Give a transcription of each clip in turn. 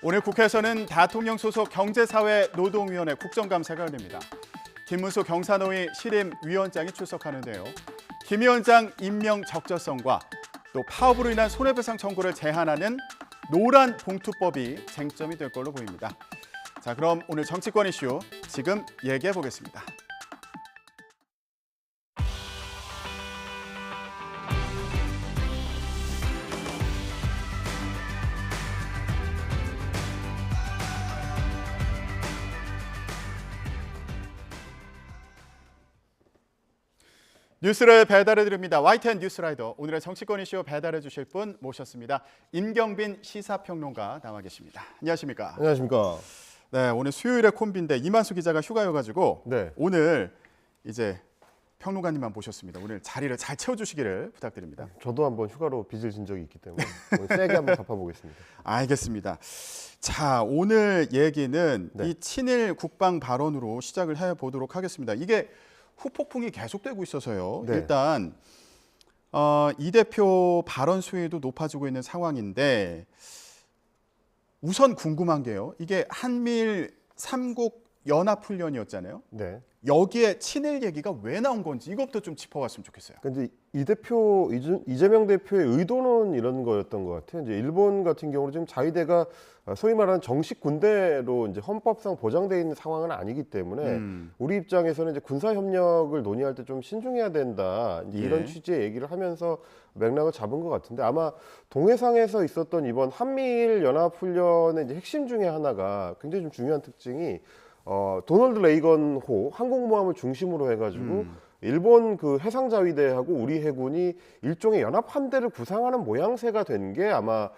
오늘 국회에서는 대통령 소속 경제사회노동위원회 국정감사가 열립니다. 김문수 경사노위 신임위원장이 출석하는데요. 김 위원장 임명 적절성과 또 파업으로 인한 손해배상 청구를 제한하는 노란 봉투법이 쟁점이 될 걸로 보입니다. 자, 그럼 오늘 정치권 이슈 지금 얘기해 보겠습니다. 뉴스를 배달해 드립니다. YTN 뉴스라이더. 오늘의 정치권 이슈 배달해 주실 분 모셨습니다. 임경빈 시사평론가 나와 계십니다. 안녕하십니까? 안녕하십니까? 네, 오늘 수요일에 콤비인데 이만수 기자가 휴가여가지고 네. 오늘 이제 평론가님만 모셨습니다. 오늘 자리를 잘 채워주시기를 부탁드립니다. 저도 한번 휴가로 빚을 진 적이 있기 때문에 오늘 세게 한번 갚아보겠습니다. 알겠습니다. 자, 오늘 얘기는 네. 이 친일 국방 발언으로 시작을 해보도록 하겠습니다. 이게 후폭풍이 계속되고 있어서요. 네. 일단 이 대표 발언 수위도 높아지고 있는 상황인데 우선 궁금한 게요. 이게 한미일 3국 연합훈련이었잖아요. 네. 여기에 친일 얘기가 왜 나온 건지 이것부터 좀 짚어봤으면 좋겠어요. 근데 이 대표 이재명 대표의 의도는 이런 거였던 것 같아요. 이제 일본 같은 경우는 지금 자위대가 소위 말하는 정식 군대로 이제 헌법상 보장되어 있는 상황은 아니기 때문에 우리 입장에서는 이제 군사 협력을 논의할 때 좀 신중해야 된다. 이제 이런 취지의 얘기를 하면서 맥락을 잡은 것 같은데 아마 동해상에서 있었던 이번 한미일 연합훈련의 이제 핵심 중에 하나가 굉장히 좀 중요한 특징이 도널드 레이건호 항공모함을 중심으로 해가지고 일본 그 해상자위대하고 우리 해군이 일종의 연합함대를 구상하는 모양새가 된 게 아마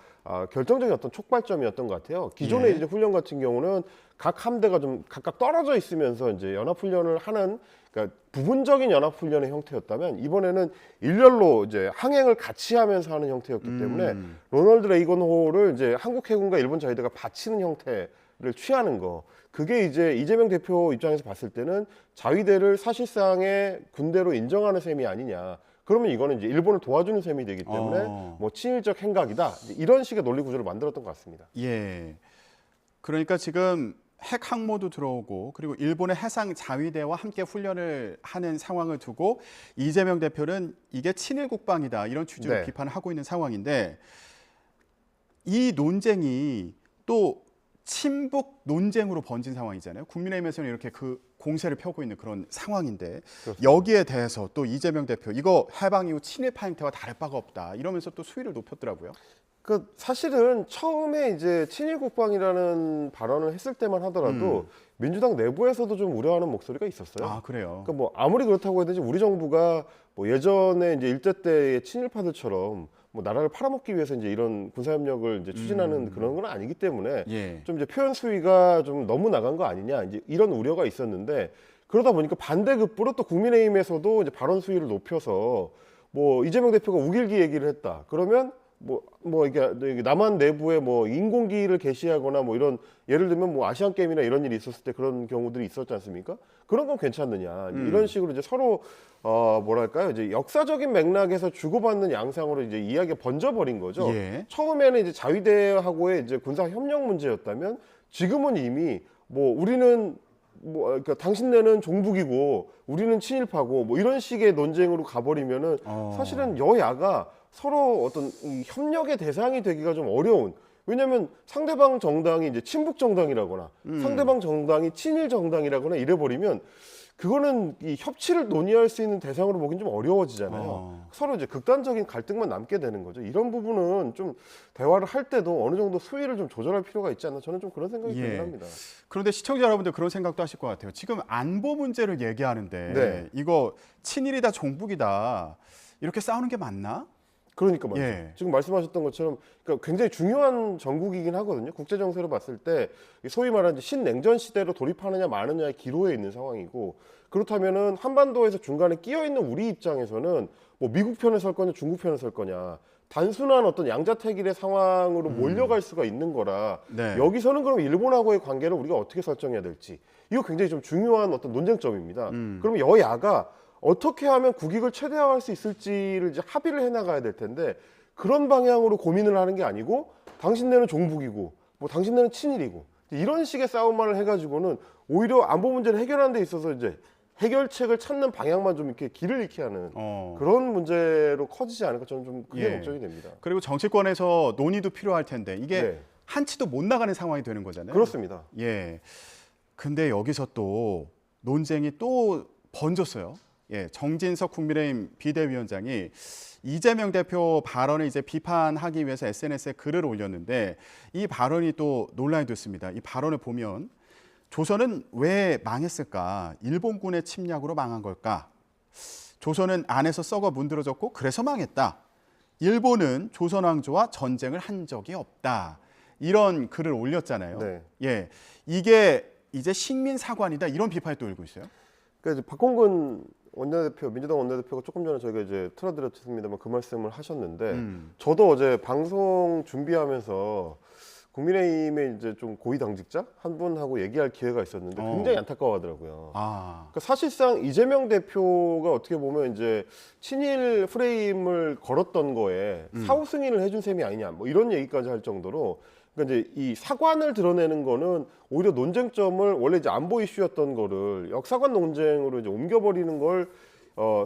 결정적인 어떤 촉발점이었던 것 같아요. 기존의 이제 훈련 같은 경우는 각 함대가 좀 각각 떨어져 있으면서 이제 연합훈련을 하는 그러니까 부분적인 연합훈련의 형태였다면 이번에는 일렬로 이제 항행을 같이 하면서 하는 형태였기 때문에 로널드 레이건호를 이제 한국 해군과 일본 자위대가 받치는 형태를 취하는 거. 그게 이제 이재명 대표 입장에서 봤을 때는 자위대를 사실상의 군대로 인정하는 셈이 아니냐. 그러면 이거는 이제 일본을 도와주는 셈이 되기 때문에 뭐 친일적 행각이다. 이런 식의 논리 구조를 만들었던 것 같습니다. 예. 그러니까 지금 핵 항모도 들어오고 그리고 일본의 해상 자위대와 함께 훈련을 하는 상황을 두고 이재명 대표는 이게 친일 국방이다 이런 취지로 네. 비판을 하고 있는 상황인데 이 논쟁이 또 친북 논쟁으로 번진 상황이잖아요. 국민의힘에서는 이렇게 그 공세를 펴고 있는 그런 상황인데 그렇습니다. 여기에 대해서 또 이재명 대표 이거 해방 이후 친일파 행태와 다를 바가 없다 이러면서 또 수위를 높였더라고요. 그 사실은 처음에 이제 친일 국방이라는 발언을 했을 때만 하더라도 민주당 내부에서도 좀 우려하는 목소리가 있었어요. 아, 그래요? 그러니까 뭐 아무리 그렇다고 해도 우리 정부가 뭐 예전에 이제 일제 때의 친일파들처럼 뭐 나라를 팔아먹기 위해서 이제 이런 군사협력을 이제 추진하는 그런 건 아니기 때문에 예. 좀 이제 표현 수위가 좀 너무 나간 거 아니냐 이제 이런 우려가 있었는데 그러다 보니까 반대급부로 또 국민의힘에서도 이제 발언 수위를 높여서 뭐 이재명 대표가 우길기 얘기를 했다. 그러면 이게 남한 내부에 뭐 인공기를 개시하거나 뭐 이런 예를 들면 뭐 아시안 게임이나 이런 일이 있었을 때 그런 경우들이 있었지 않습니까? 그런 건 괜찮느냐 이런 식으로 이제 서로 뭐랄까요 이제 역사적인 맥락에서 주고받는 양상으로 이제 이야기가 번져버린 거죠. 예. 처음에는 이제 자위대하고의 이제 군사 협력 문제였다면 지금은 이미 뭐 우리는 그러니까 당신네는 종북이고 우리는 친일파고 뭐 이런 식의 논쟁으로 가버리면은 사실은 여야가 서로 어떤 이 협력의 대상이 되기가 좀 어려운. 왜냐하면 상대방 정당이 이제 친북 정당이라거나 상대방 정당이 친일 정당이라거나 이래버리면 그거는 이 협치를 논의할 수 있는 대상으로 보기는 좀 어려워지잖아요. 서로 이제 극단적인 갈등만 남게 되는 거죠. 이런 부분은 좀 대화를 할 때도 어느 정도 수위를 좀 조절할 필요가 있지 않나 저는 좀 그런 생각이 들긴 합니다. 그런데 시청자 여러분들 그런 생각도 하실 것 같아요. 지금 안보 문제를 얘기하는데 네. 이거 친일이다 종북이다 이렇게 싸우는 게 맞나? 그러니까 말이죠. 예. 지금 말씀하셨던 것처럼 그러니까 굉장히 중요한 전국이긴 하거든요. 국제 정세로 봤을 때 소위 말하는 신냉전 시대로 돌입하느냐 마느냐의 기로에 있는 상황이고 그렇다면은 한반도에서 중간에 끼어 있는 우리 입장에서는 뭐 미국 편에 설 거냐 중국 편에 설 거냐 단순한 어떤 양자택일의 상황으로 몰려갈 수가 있는 거라 네. 여기서는 그럼 일본하고의 관계를 우리가 어떻게 설정해야 될지 이거 굉장히 좀 중요한 어떤 논쟁점입니다. 그러면 여야가 어떻게 하면 국익을 최대화할 수 있을지를 이제 합의를 해나가야 될 텐데 그런 방향으로 고민을 하는 게 아니고 당신네는 종북이고 뭐 당신네는 친일이고 이런 식의 싸움만을 해가지고는 오히려 안보 문제를 해결하는 데 있어서 이제 해결책을 찾는 방향만 좀 이렇게 길을 잃게 하는 그런 문제로 커지지 않을까 저는 좀 그게 걱정이 됩니다. 그리고 정치권에서 논의도 필요할 텐데 이게 네. 한치도 못 나가는 상황이 되는 거잖아요. 그렇습니다. 예. 근데 여기서 또 논쟁이 또 번졌어요. 예, 정진석 국민의힘 비대위원장이 이재명 대표 발언을 이제 비판하기 위해서 SNS에 글을 올렸는데 이 발언이 또 논란이 됐습니다. 이 발언을 보면 조선은 왜 망했을까? 일본군의 침략으로 망한 걸까? 조선은 안에서 썩어 문드러졌고 그래서 망했다. 일본은 조선 왕조와 전쟁을 한 적이 없다. 이런 글을 올렸잖아요. 네. 예, 이게 이제 식민사관이다 이런 비판이 또 일고 있어요. 그러니까 이제 박홍근 원내대표, 민주당 원내대표가 조금 전에 저희가 이제 틀어드렸습니다만 그 말씀을 하셨는데 저도 어제 방송 준비하면서 국민의힘의 이제 좀 고위 당직자 한 분하고 얘기할 기회가 있었는데 굉장히 안타까워하더라고요. 그러니까 사실상 이재명 대표가 어떻게 보면 이제 친일 프레임을 걸었던 거에 사후 승인을 해준 셈이 아니냐, 뭐 이런 얘기까지 할 정도로. 그러니까 이제 이 사관을 드러내는 거는 오히려 논쟁점을 원래 이제 안보 이슈였던 거를 역사관 논쟁으로 이제 옮겨버리는 걸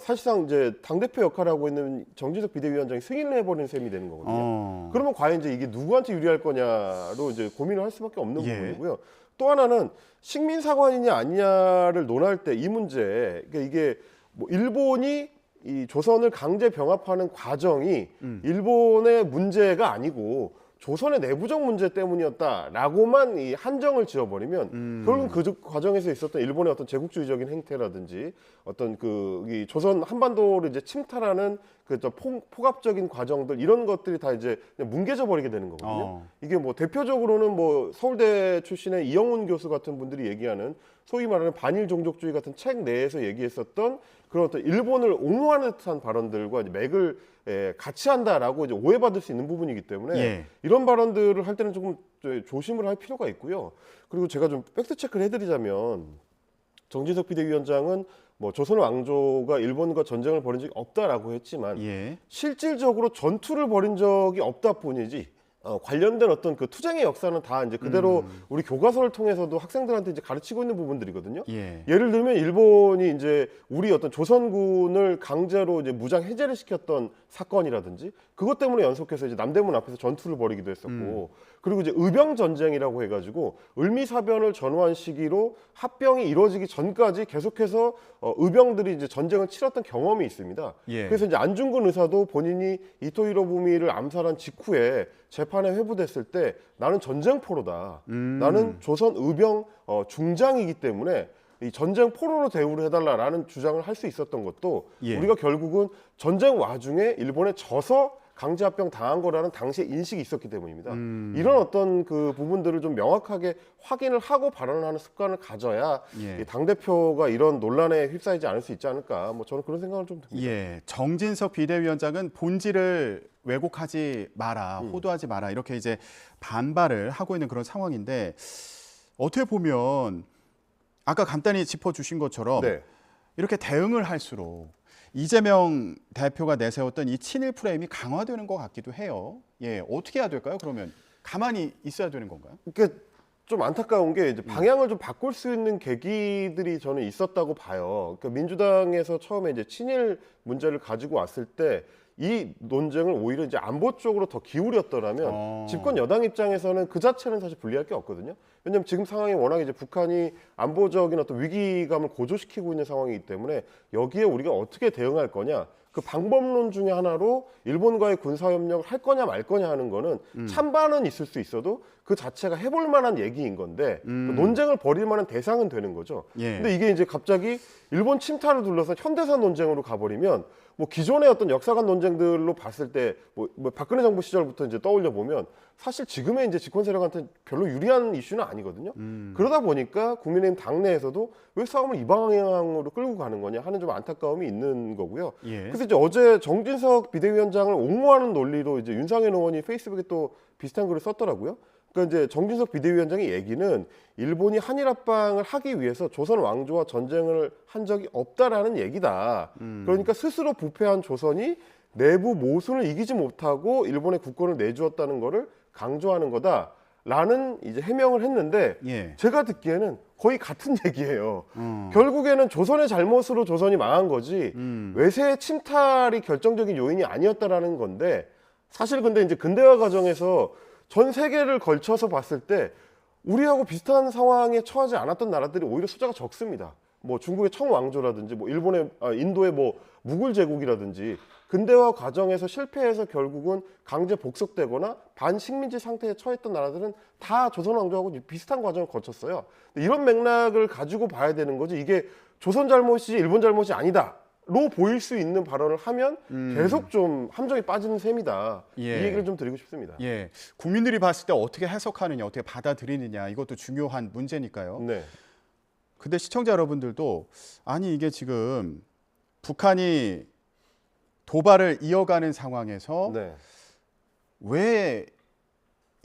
사실상 이제 당대표 역할을 하고 있는 정진석 비대위원장이 승인을 해버리는 셈이 되는 거거든요. 그러면 과연 이제 이게 누구한테 유리할 거냐로 이제 고민을 할 수밖에 없는 부분이고요. 또 하나는 식민사관이냐 아니냐를 논할 때 이 문제, 그러니까 이게 뭐 일본이 이 조선을 강제 병합하는 과정이 일본의 문제가 아니고 조선의 내부적 문제 때문이었다라고만 이 한정을 지어버리면 결국 그 과정에서 있었던 일본의 어떤 제국주의적인 행태라든지 어떤 이 조선 한반도를 이제 침탈하는 그 폭압적인 과정들 이런 것들이 다 이제 그냥 뭉개져 버리게 되는 거거든요. 이게 뭐 대표적으로는 뭐 서울대 출신의 이영훈 교수 같은 분들이 얘기하는 소위 말하는 반일 종족주의 같은 책 내에서 얘기했었던 그런 어떤 일본을 옹호하는 듯한 발언들과 이제 맥을 같이 한다라고 이제 오해받을 수 있는 부분이기 때문에 이런 발언들을 할 때는 조금 조심을 할 필요가 있고요. 그리고 제가 좀 팩트 체크를 해드리자면 정진석 비대위원장은 뭐 조선 왕조가 일본과 전쟁을 벌인 적이 없다라고 했지만 실질적으로 전투를 벌인 적이 없다 뿐이지 관련된 어떤 그 투쟁의 역사는 다 이제 그대로 우리 교과서를 통해서도 학생들한테 이제 가르치고 있는 부분들이거든요. 예를 들면 일본이 이제 우리 어떤 조선군을 강제로 이제 무장 해제를 시켰던 사건이라든지 그것 때문에 연속해서 이제 남대문 앞에서 전투를 벌이기도 했었고 그리고 이제 의병 전쟁이라고 해가지고 을미사변을 전후한 시기로 합병이 이루어지기 전까지 계속해서 의병들이 이제 전쟁을 치렀던 경험이 있습니다. 그래서 이제 안중근 의사도 본인이 이토 히로부미를 암살한 직후에 재판에 회부됐을 때 나는 전쟁포로다. 나는 조선 의병 중장이기 때문에 이 전쟁 포로로 대우를 해달라라는 주장을 할 수 있었던 것도 우리가 결국은 전쟁 와중에 일본에 져서 강제합병 당한 거라는 당시에 인식이 있었기 때문입니다. 이런 어떤 그 부분들을 좀 명확하게 확인을 하고 발언을 하는 습관을 가져야 당대표가 이런 논란에 휩싸이지 않을 수 있지 않을까. 뭐 저는 그런 생각을 좀 듭니다. 정진석 비대위원장은 본질을 왜곡하지 마라, 호도하지 마라 이렇게 이제 반발을 하고 있는 그런 상황인데 어떻게 보면 아까 간단히 짚어주신 것처럼 이렇게 대응을 할수록 이재명 대표가 내세웠던 이 친일 프레임이 강화되는 것 같기도 해요. 어떻게 해야 될까요? 그러면 가만히 있어야 되는 건가요? 그러니까 좀 안타까운 게 이제 방향을 좀 바꿀 수 있는 계기들이 저는 있었다고 봐요. 그러니까 민주당에서 처음에 이제 친일 문제를 가지고 왔을 때 이 논쟁을 오히려 이제 안보 쪽으로 더 기울였더라면 집권 여당 입장에서는 그 자체는 사실 불리할 게 없거든요. 왜냐하면 지금 상황이 워낙 이제 북한이 안보적인 어떤 위기감을 고조시키고 있는 상황이기 때문에 여기에 우리가 어떻게 대응할 거냐. 그 방법론 중에 하나로 일본과의 군사협력을 할 거냐 말 거냐 하는 거는 찬반은 있을 수 있어도 그 자체가 해볼 만한 얘기인 건데 논쟁을 벌일 만한 대상은 되는 거죠. 근데 이게 이제 갑자기 일본 침탈을 둘러서 현대사 논쟁으로 가버리면 뭐 기존의 어떤 역사관 논쟁들로 봤을 때 뭐 박근혜 정부 시절부터 이제 떠올려 보면 사실 지금의 이제 집권 세력한테 별로 유리한 이슈는 아니거든요. 그러다 보니까 국민의힘 당내에서도 왜 싸움을 이 방향으로 끌고 가는 거냐 하는 좀 안타까움이 있는 거고요. 그래서 이제 어제 정진석 비대위원장을 옹호하는 논리로 이제 윤상현 의원이 페이스북에 또 비슷한 글을 썼더라고요. 그러니까 이제 정진석 비대위원장의 얘기는 일본이 한일 합방을 하기 위해서 조선 왕조와 전쟁을 한 적이 없다라는 얘기다. 그러니까 스스로 부패한 조선이 내부 모순을 이기지 못하고 일본의 국권을 내주었다는 거를 강조하는 거다. 라는 이제 해명을 했는데 예. 제가 듣기에는 거의 같은 얘기예요. 결국에는 조선의 잘못으로 조선이 망한 거지 외세의 침탈이 결정적인 요인이 아니었다라는 건데 사실 근데 이제 근대화 과정에서 전 세계를 걸쳐서 봤을 때 우리하고 비슷한 상황에 처하지 않았던 나라들이 오히려 숫자가 적습니다. 뭐 중국의 청왕조라든지 뭐 인도의 뭐 무굴 제국이라든지 근대화 과정에서 실패해서 결국은 강제 복속되거나 반식민지 상태에 처했던 나라들은 다 조선 왕조하고 비슷한 과정을 거쳤어요. 이런 맥락을 가지고 봐야 되는 거지 이게 조선 잘못이지 일본 잘못이 아니다로 보일 수 있는 발언을 하면 계속 좀 함정에 빠지는 셈이다. 예. 이 얘기를 좀 드리고 싶습니다. 예. 국민들이 봤을 때 어떻게 해석하느냐, 어떻게 받아들이느냐 이것도 중요한 문제니까요. 네. 근데 시청자 여러분들도 아니 이게 지금 북한이 도발을 이어가는 상황에서 네. 왜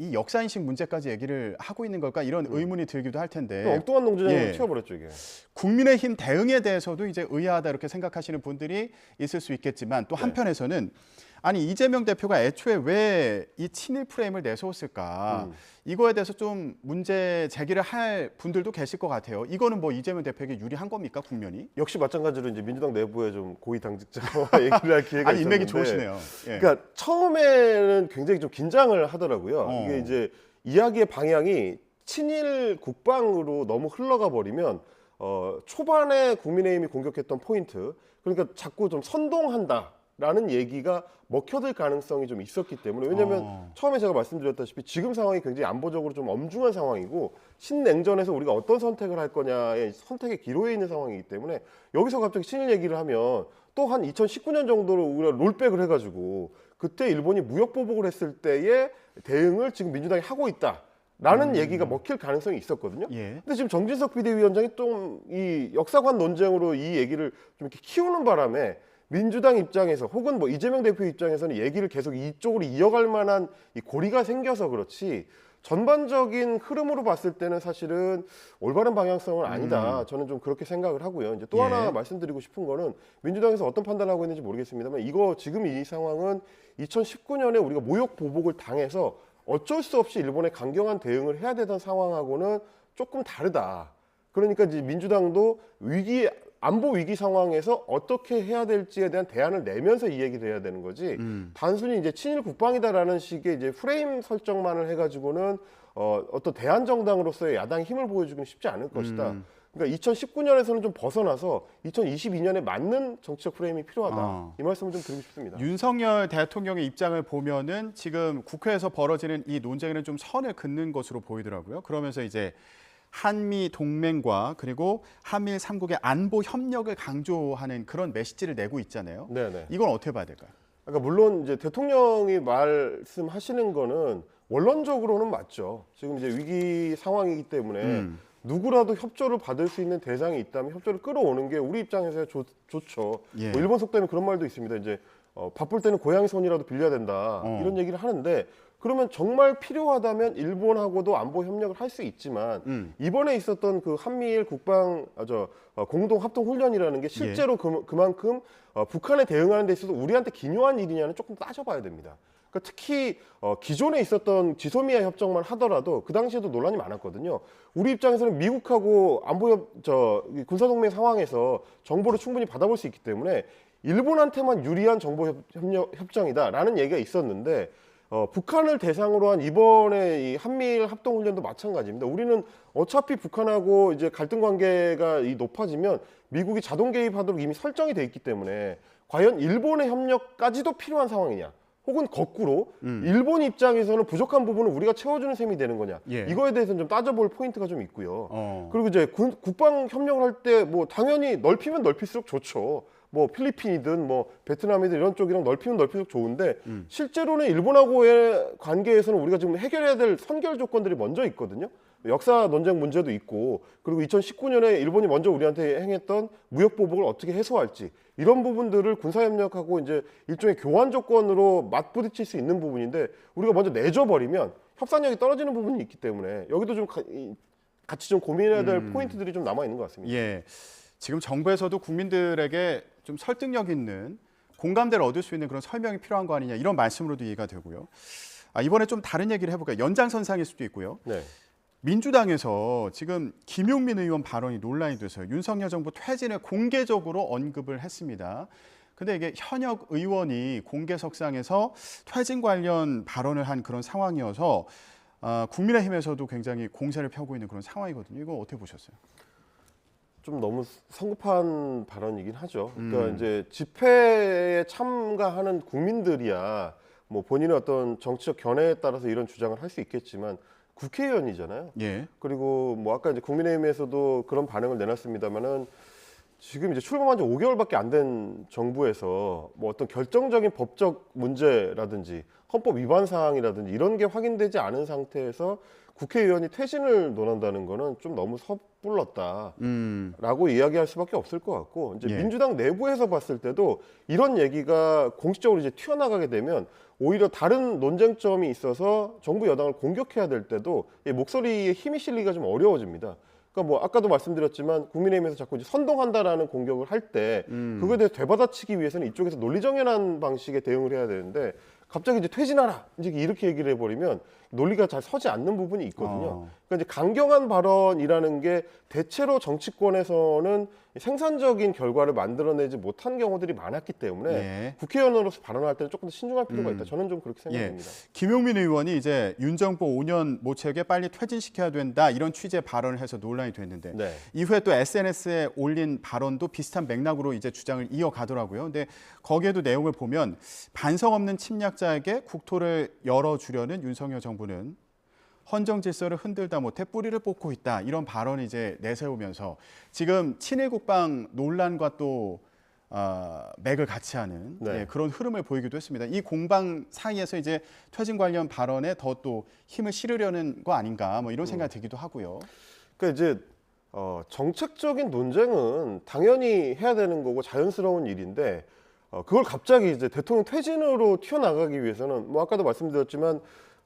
이 역사인식 문제까지 얘기를 하고 있는 걸까 이런 의문이 들기도 할 텐데 엉뚱한 농주장으로 예. 튀어버렸죠 이게. 국민의힘 대응에 대해서도 이제 의아하다 이렇게 생각하시는 분들이 있을 수 있겠지만 또 한편에서는 아니 이재명 대표가 애초에 왜 이 친일 프레임을 내세웠을까 이거에 대해서 좀 문제 제기를 할 분들도 계실 것 같아요. 이거는 뭐 이재명 대표에게 유리한 겁니까 국면이? 역시 마찬가지로 이제 민주당 내부에 좀 고위 당직자와 얘기를 할 기회가 아니 인맥이 있었는데 좋으시네요. 예. 그러니까 처음에는 굉장히 좀 긴장을 하더라고요. 이게 이제 이야기의 방향이 친일 국방으로 너무 흘러가 버리면 초반에 국민의힘이 공격했던 포인트 그러니까 자꾸 좀 선동한다라는 얘기가 먹혀들 가능성이 좀 있었기 때문에 왜냐하면 처음에 제가 말씀드렸다시피 지금 상황이 굉장히 안보적으로 좀 엄중한 상황이고 신냉전에서 우리가 어떤 선택을 할 거냐의 선택의 기로에 있는 상황이기 때문에 여기서 갑자기 친일 얘기를 하면 또 한 2019년 정도로 우리가 롤백을 해가지고 그때 일본이 무역 보복을 했을 때의 대응을 지금 민주당이 하고 있다라는 얘기가 먹힐 가능성이 있었거든요. 예. 근데 지금 정진석 비대위원장이 좀 이 역사관 논쟁으로 이 얘기를 좀 이렇게 키우는 바람에 민주당 입장에서 혹은 뭐 이재명 대표 입장에서는 얘기를 계속 이쪽으로 이어갈 만한 이 고리가 생겨서 그렇지 전반적인 흐름으로 봤을 때는 사실은 올바른 방향성은 아니다. 저는 좀 그렇게 생각을 하고요. 이제 또 하나 말씀드리고 싶은 거는 민주당에서 어떤 판단을 하고 있는지 모르겠습니다만 이거 지금 이 상황은 2019년에 우리가 무역 보복을 당해서 어쩔 수 없이 일본에 강경한 대응을 해야 되던 상황하고는 조금 다르다. 그러니까 이제 민주당도 안보 위기 상황에서 어떻게 해야 될지에 대한 대안을 내면서 이 얘기를 해야 되는 거지. 단순히 이제 친일 국방이다라는 식의 이제 프레임 설정만을 해가지고는 어떤 대안 정당으로서의 야당의 힘을 보여주기는 쉽지 않을 것이다. 그러니까 2019년에서는 좀 벗어나서 2022년에 맞는 정치적 프레임이 필요하다. 이 말씀을 좀 드리고 싶습니다. 윤석열 대통령의 입장을 보면은 지금 국회에서 벌어지는 이 논쟁에는 좀 선을 긋는 것으로 보이더라고요. 그러면서 이제 한미 동맹과 그리고 한미일 3국의 안보 협력을 강조하는 그런 메시지를 내고 있잖아요. 네네. 이건 어떻게 봐야 될까요? 그러니까 물론 이제 대통령이 말씀하시는 거는 원론적으로는 맞죠. 지금 이제 위기 상황이기 때문에 누구라도 협조를 받을 수 있는 대상이 있다면 협조를 끌어오는 게 우리 입장에서 좋죠. 예. 뭐 일본 속담에 그런 말도 있습니다. 이제 바쁠 때는 고양이 손이라도 빌려야 된다. 이런 얘기를 하는데 그러면 정말 필요하다면 일본하고도 안보 협력을 할 수 있지만 이번에 있었던 그 한미일 국방 공동 합동 훈련이라는 게 실제로 그만큼 북한에 대응하는 데 있어서 우리한테 기묘한 일이냐는 조금 따져봐야 됩니다. 그러니까 특히 기존에 있었던 지소미아 협정만 하더라도 그 당시에도 논란이 많았거든요. 우리 입장에서는 미국하고 군사동맹 상황에서 정보를 충분히 받아볼 수 있기 때문에 일본한테만 유리한 정보 협정이다라는 얘기가 있었는데 북한을 대상으로 한 이번에 이 한미일 합동훈련도 마찬가지입니다. 우리는 어차피 북한하고 이제 갈등 관계가 높아지면 미국이 자동 개입하도록 이미 설정이 돼 있기 때문에 과연 일본의 협력까지도 필요한 상황이냐? 혹은 거꾸로 일본 입장에서는 부족한 부분을 우리가 채워주는 셈이 되는 거냐? 예. 이거에 대해서는 좀 따져볼 포인트가 좀 있고요. 그리고 이제 국방 협력을 할 때 뭐 당연히 넓히면 넓힐수록 좋죠. 뭐 필리핀이든 뭐 베트남이든 이런 쪽이랑 넓히면 넓힐수록 좋은데 실제로는 일본하고의 관계에서는 우리가 지금 해결해야 될 선결 조건들이 먼저 있거든요. 역사 논쟁 문제도 있고 그리고 2019년에 일본이 먼저 우리한테 행했던 무역 보복을 어떻게 해소할지 이런 부분들을 군사협력하고 이제 일종의 교환 조건으로 맞부딪힐 수 있는 부분인데 우리가 먼저 내줘버리면 협상력이 떨어지는 부분이 있기 때문에 여기도 좀 같이 좀 고민해야 될 포인트들이 좀 남아 있는 것 같습니다. 예, 지금 정부에서도 국민들에게 좀 설득력 있는 공감대를 얻을 수 있는 그런 설명이 필요한 거 아니냐 이런 말씀으로도 이해가 되고요. 이번에 좀 다른 얘기를 해볼까요? 연장선상일 수도 있고요. 네. 민주당에서 지금 김용민 의원 발언이 논란이 돼서 윤석열 정부 퇴진을 공개적으로 언급을 했습니다. 근데 이게 현역 의원이 공개석상에서 퇴진 관련 발언을 한 그런 상황이어서 국민의힘에서도 굉장히 공세를 펴고 있는 그런 상황이거든요. 이거 어떻게 보셨어요? 좀 너무 성급한 발언이긴 하죠. 그러니까 이제 집회에 참가하는 국민들이야 뭐 본인의 어떤 정치적 견해에 따라서 이런 주장을 할 수 있겠지만 국회의원이잖아요. 예. 그리고 뭐 아까 이제 국민의힘에서도 그런 반응을 내놨습니다만은 지금 이제 출범한 지 5개월밖에 안 된 정부에서 뭐 어떤 결정적인 법적 문제라든지 헌법 위반 사항이라든지 이런 게 확인되지 않은 상태에서 국회의원이 퇴진을 논한다는 거는 좀 너무 섣불렀다라고 이야기할 수밖에 없을 것 같고 이제 예. 민주당 내부에서 봤을 때도 이런 얘기가 공식적으로 이제 튀어나가게 되면 오히려 다른 논쟁점이 있어서 정부 여당을 공격해야 될 때도 이 목소리에 힘이 실리기가 좀 어려워집니다. 그러니까 뭐 아까도 말씀드렸지만 국민의힘에서 자꾸 이제 선동한다라는 공격을 할 때 그거에 대해서 되받아치기 위해서는 이쪽에서 논리정연한 방식의 대응을 해야 되는데 갑자기 이제 퇴진하라 이제 이렇게 얘기를 해버리면 논리가 잘 서지 않는 부분이 있거든요. 그러니까 이제 강경한 발언이라는 게 대체로 정치권에서는 생산적인 결과를 만들어내지 못한 경우들이 많았기 때문에 예. 국회의원으로서 발언할 때는 조금 더 신중할 필요가 있다. 저는 좀 그렇게 예. 생각합니다. 김용민 의원이 이제 윤 정부 5년 모책에 빨리 퇴진시켜야 된다 이런 취지의 발언을 해서 논란이 됐는데 네. 이후에 또 SNS에 올린 발언도 비슷한 맥락으로 이제 주장을 이어가더라고요. 근데 거기에도 내용을 보면 반성 없는 침략자에게 국토를 열어주려는 윤석열 정부는 헌정 질서를 흔들다 못해 뿌리를 뽑고 있다 이런 발언을 이제 내세우면서 지금 친일 국방 논란과 또 맥을 같이 하는 네. 그런 흐름을 보이기도 했습니다. 이 공방 사이에서 이제 퇴진 관련 발언에 더 또 힘을 실으려는 거 아닌가 뭐 이런 생각이 들기도 하고요. 그러니까 이제 정책적인 논쟁은 당연히 해야 되는 거고 자연스러운 일인데 그걸 갑자기 이제 대통령 퇴진으로 튀어나가기 위해서는 뭐 아까도 말씀드렸지만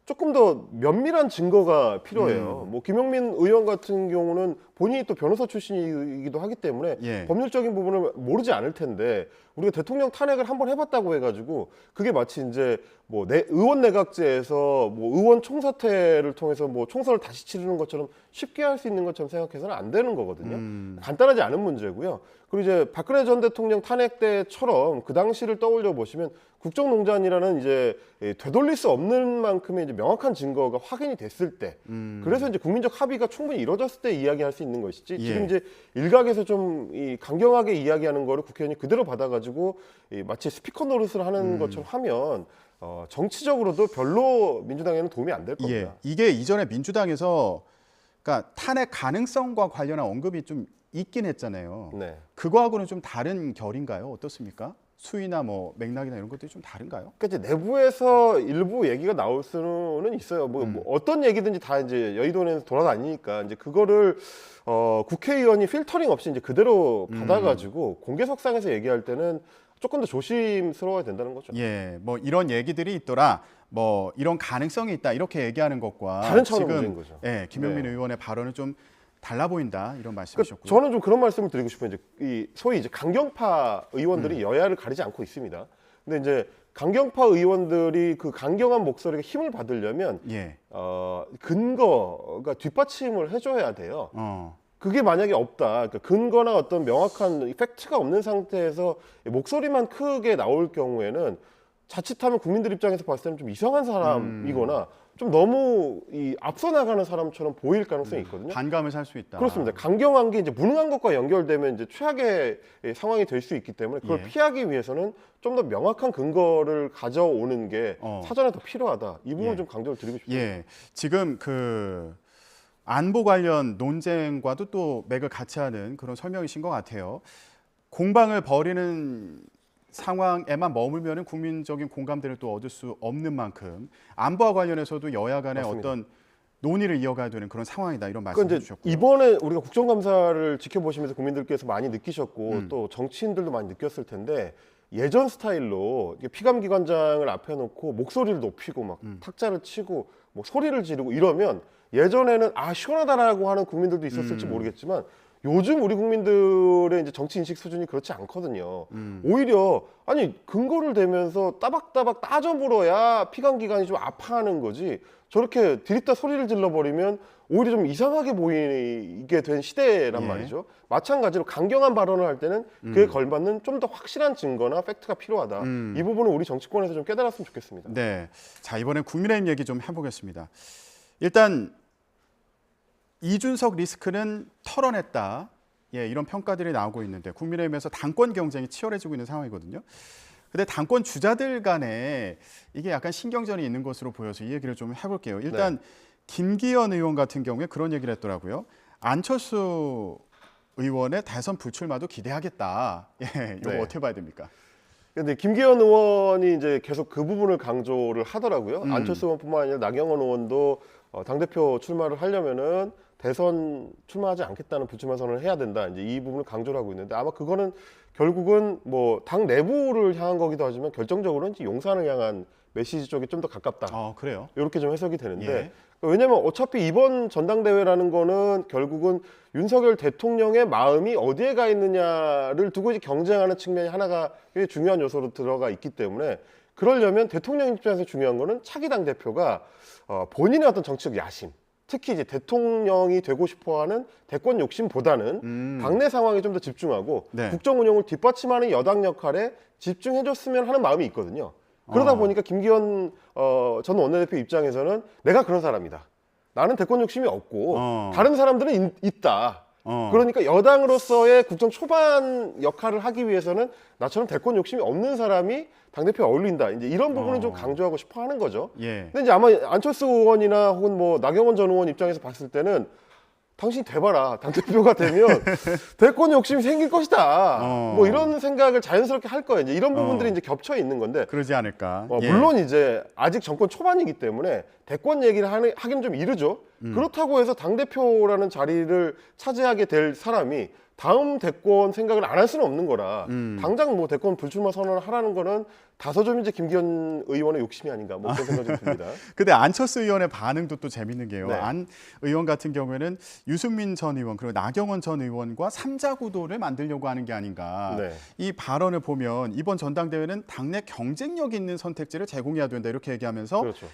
조금 더 면밀한 증거가 필요해요. 뭐 김용민 의원 같은 경우는 본인이 또 변호사 출신이기도 하기 때문에 예. 법률적인 부분을 모르지 않을 텐데 우리가 대통령 탄핵을 한번 해봤다고 해가지고 그게 마치 이제 뭐 의원 내각제에서 뭐 의원 총사퇴를 통해서 뭐 총선을 다시 치르는 것처럼 쉽게 할 수 있는 것처럼 생각해서는 안 되는 거거든요. 간단하지 않은 문제고요. 그리고 이제 박근혜 전 대통령 탄핵 때처럼 그 당시를 떠올려 보시면 국정농단이라는 이제 되돌릴 수 없는 만큼의 이제 명확한 증거가 확인이 됐을 때, 그래서 이제 국민적 합의가 충분히 이루어졌을 때 이야기할 수 있는 것이지. 예. 지금 이제 일각에서 좀 이 강경하게 이야기하는 거를 국회의원이 그대로 받아가지고 마치 스피커 노릇을 하는 것처럼 하면 정치적으로도 별로 민주당에는 도움이 안 될 겁니다. 예. 이게 이전에 민주당에서 그러니까 탄핵 가능성과 관련한 언급이 좀 있긴 했잖아요. 네. 그거하고는 좀 다른 결인가요? 어떻습니까? 수위나 뭐 맥락이나 이런 것들이 좀 다른가요? 그러니까 이제 내부에서 일부 얘기가 나올 수는 있어요. 뭐 어떤 얘기든지 다 이제 여의도 내에서 돌아다니니까 이제 그거를 국회의원이 필터링 없이 이제 그대로 받아가지고 공개석상에서 얘기할 때는 조금 더 조심스러워야 된다는 거죠. 예, 뭐 이런 얘기들이 있더라, 뭐 이런 가능성이 있다 이렇게 얘기하는 것과 다른 차원의 지금 문제인 거죠. 예, 김용민 네. 의원의 발언은 좀 달라 보인다 이런 그러니까 말씀이셨고요. 저는 좀 그런 말씀을 드리고 싶어요. 이제 이 소위 이제 강경파 의원들이 여야를 가리지 않고 있습니다. 근데 이제 강경파 의원들이 그 강경한 목소리에 힘을 받으려면 예, 근거가 뒷받침을 해줘야 돼요. 어, 그게 만약에 없다, 그러니까 근거나 어떤 명확한 팩트가 없는 상태에서 목소리만 크게 나올 경우에는 자칫하면 국민들 입장에서 봤을 때는 좀 이상한 사람이거나 좀 너무 이 앞서 나가는 사람처럼 보일 가능성이 있거든요. 반감을 살 수 있다. 그렇습니다. 강경한 게 이제 무능한 것과 연결되면 이제 최악의 상황이 될 수 있기 때문에 그걸 예. 피하기 위해서는 좀 더 명확한 근거를 가져오는 게 사전에 더 필요하다. 이 부분 예. 좀 강조를 드리고 싶습니다. 예, 지금 그 안보 관련 논쟁과도 또 맥을 같이 하는 그런 설명이신 것 같아요. 공방을 벌이는 상황에만 머물면은 국민적인 공감대를 또 얻을 수 없는 만큼 안보와 관련해서도 여야 간의 맞습니다. 어떤 논의를 이어가야 되는 그런 상황이다 이런 그러니까 말씀을 이제 주셨고요. 이번에 우리가 국정감사를 지켜보시면서 국민들께서 많이 느끼셨고 또 정치인들도 많이 느꼈을 텐데 예전 스타일로 피감기관장을 앞에 놓고 목소리를 높이고 막 탁자를 치고 뭐 소리를 지르고 이러면 예전에는 시원하다라고 하는 국민들도 있었을지 모르겠지만 요즘 우리 국민들의 이제 정치 인식 수준이 그렇지 않거든요. 오히려 아니 근거를 대면서 따박따박 따져 물어야 피감기관이 좀 아파하는 거지. 저렇게 들이다 소리를 질러버리면 오히려 좀 이상하게 보이게 된 시대란 예. 말이죠. 마찬가지로 강경한 발언을 할 때는 그에 걸맞는 좀 더 확실한 증거나 팩트가 필요하다. 이 부분은 우리 정치권에서 좀 깨달았으면 좋겠습니다. 네. 자, 이번엔 국민의힘 얘기 좀 해보겠습니다. 일단 이준석 리스크는 털어냈다. 예, 이런 평가들이 나오고 있는데 국민의힘에서 당권 경쟁이 치열해지고 있는 상황이거든요. 근데 당권 주자들 간에 이게 약간 신경전이 있는 것으로 보여서 이 얘기를 좀 해볼게요. 일단 김기현 의원 같은 경우에 그런 얘기를 했더라고요. 안철수 의원의 대선 불출마도 기대하겠다. 예, 이거 네. 어떻게 봐야 됩니까? 근데 김기현 의원이 이제 계속 그 부분을 강조를 하더라고요. 안철수 의원뿐만 아니라 나경원 의원도 당대표 출마를 하려면은 대선 출마하지 않겠다는 불출마 선언을 해야 된다. 이제 이 부분을 강조를 하고 있는데 아마 그거는 결국은 뭐 당 내부를 향한 거기도 하지만 결정적으로는 이제 용산을 향한 메시지 쪽이 좀 더 가깝다. 그래요? 이렇게 좀 해석이 되는데 예. 왜냐면 어차피 이번 전당대회라는 거는 결국은 윤석열 대통령의 마음이 어디에 가 있느냐를 두고 이제 경쟁하는 측면이 하나가 굉장히 중요한 요소로 들어가 있기 때문에 그러려면 대통령 입장에서 중요한 거는 차기 당대표가 본인의 어떤 정치적 야심, 특히 이제 대통령이 되고 싶어하는 대권 욕심보다는 당내 상황에 좀 더 집중하고 네. 국정 운영을 뒷받침하는 여당 역할에 집중해줬으면 하는 마음이 있거든요. 그러다 보니까 김기현 전 원내대표 입장에서는 내가 그런 사람이다. 나는 대권 욕심이 없고 다른 사람들은 있다. 그러니까 여당으로서의 국정 초반 역할을 하기 위해서는 나처럼 대권 욕심이 없는 사람이 당대표에 어울린다. 이제 이런 부분은 좀 강조하고 싶어 하는 거죠. 예. 근데 이제 아마 안철수 의원이나 혹은 뭐 나경원 전 의원 입장에서 봤을 때는 당신 돼봐라. 당대표가 되면 대권 욕심이 생길 것이다. 뭐 이런 생각을 자연스럽게 할 거예요. 이제 이런 부분들이 이제 겹쳐 있는 건데. 그러지 않을까. 예. 물론 이제 아직 정권 초반이기 때문에 대권 얘기를 하기는 좀 이르죠. 그렇다고 해서 당대표라는 자리를 차지하게 될 사람이 다음 대권 생각을 안 할 수는 없는 거라 당장 뭐 대권 불출마 선언을 하라는 거는 다소 좀 이제 김기현 의원의 욕심이 아닌가 뭐 그런 생각이 듭니다. 근데 안철수 의원의 반응도 또 재밌는 게요. 네. 안 의원 같은 경우에는 유승민 전 의원 그리고 나경원 전 의원과 삼자 구도를 만들려고 하는 게 아닌가. 네. 이 발언을 보면 이번 전당대회는 당내 경쟁력 있는 선택지를 제공해야 된다 이렇게 얘기하면서 그렇죠.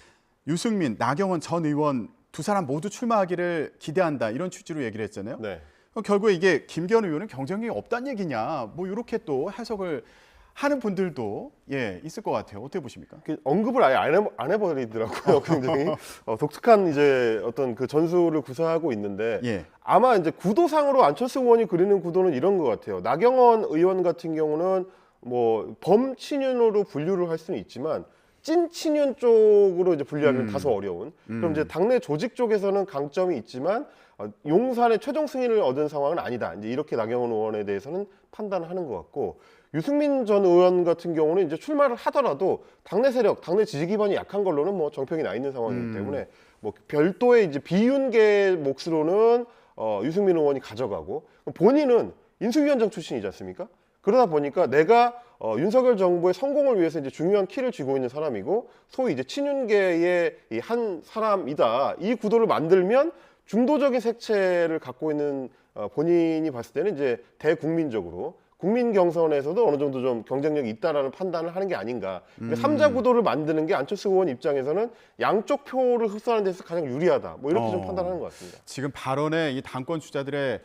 유승민, 나경원 전 의원 두 사람 모두 출마하기를 기대한다 이런 취지로 얘기를 했잖아요. 네. 결국에 이게 김기현 의원은 경쟁력이 없다는 얘기냐 뭐 이렇게 또 해석을 하는 분들도 있을 것 같아요. 어떻게 보십니까? 언급을 아예 안 해버리더라고요. 굉장히 독특한 이제 어떤 그 전술을 구사하고 있는데 예. 아마 이제 구도상으로 안철수 의원이 그리는 구도는 이런 것 같아요. 나경원 의원 같은 경우는 뭐 범친윤으로 분류를 할 수는 있지만 찐 친윤 쪽으로 이제 분류하기는 다소 어려운. 그럼 이제 당내 조직 쪽에서는 강점이 있지만 용산의 최종 승인을 얻은 상황은 아니다. 이제 이렇게 나경원 의원에 대해서는 판단하는 것 같고 유승민 전 의원 같은 경우는 이제 출마를 하더라도 당내 세력, 당내 지지 기반이 약한 걸로는 뭐 정평이 나 있는 상황이기 때문에 뭐 별도의 이제 비윤계 몫으로는 유승민 의원이 가져가고 본인은 인수위원장 출신이지 않습니까? 그러다 보니까 내가 윤석열 정부의 성공을 위해서 이제 중요한 키를 쥐고 있는 사람이고 소위 이제 친윤계의 이 한 사람이다. 이 구도를 만들면 중도적인 색채를 갖고 있는 본인이 봤을 때는 이제 대국민적으로 국민 경선에서도 어느 정도 좀 경쟁력이 있다라는 판단을 하는 게 아닌가. 그러니까 삼자 구도를 만드는 게 안철수 의원 입장에서는 양쪽 표를 흡수하는 데서 가장 유리하다. 뭐 이렇게 좀 판단하는 것 같습니다. 지금 발언에 이 당권 주자들의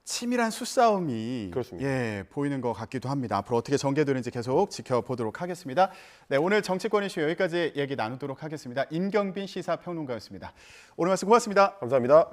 치밀한 수싸움이 그렇습니다. 보이는 것 같기도 합니다. 앞으로 어떻게 전개되는지 계속 지켜보도록 하겠습니다. 네, 오늘 정치권 이슈 여기까지 얘기 나누도록 하겠습니다. 임경빈 시사평론가였습니다. 오늘 말씀 고맙습니다. 감사합니다.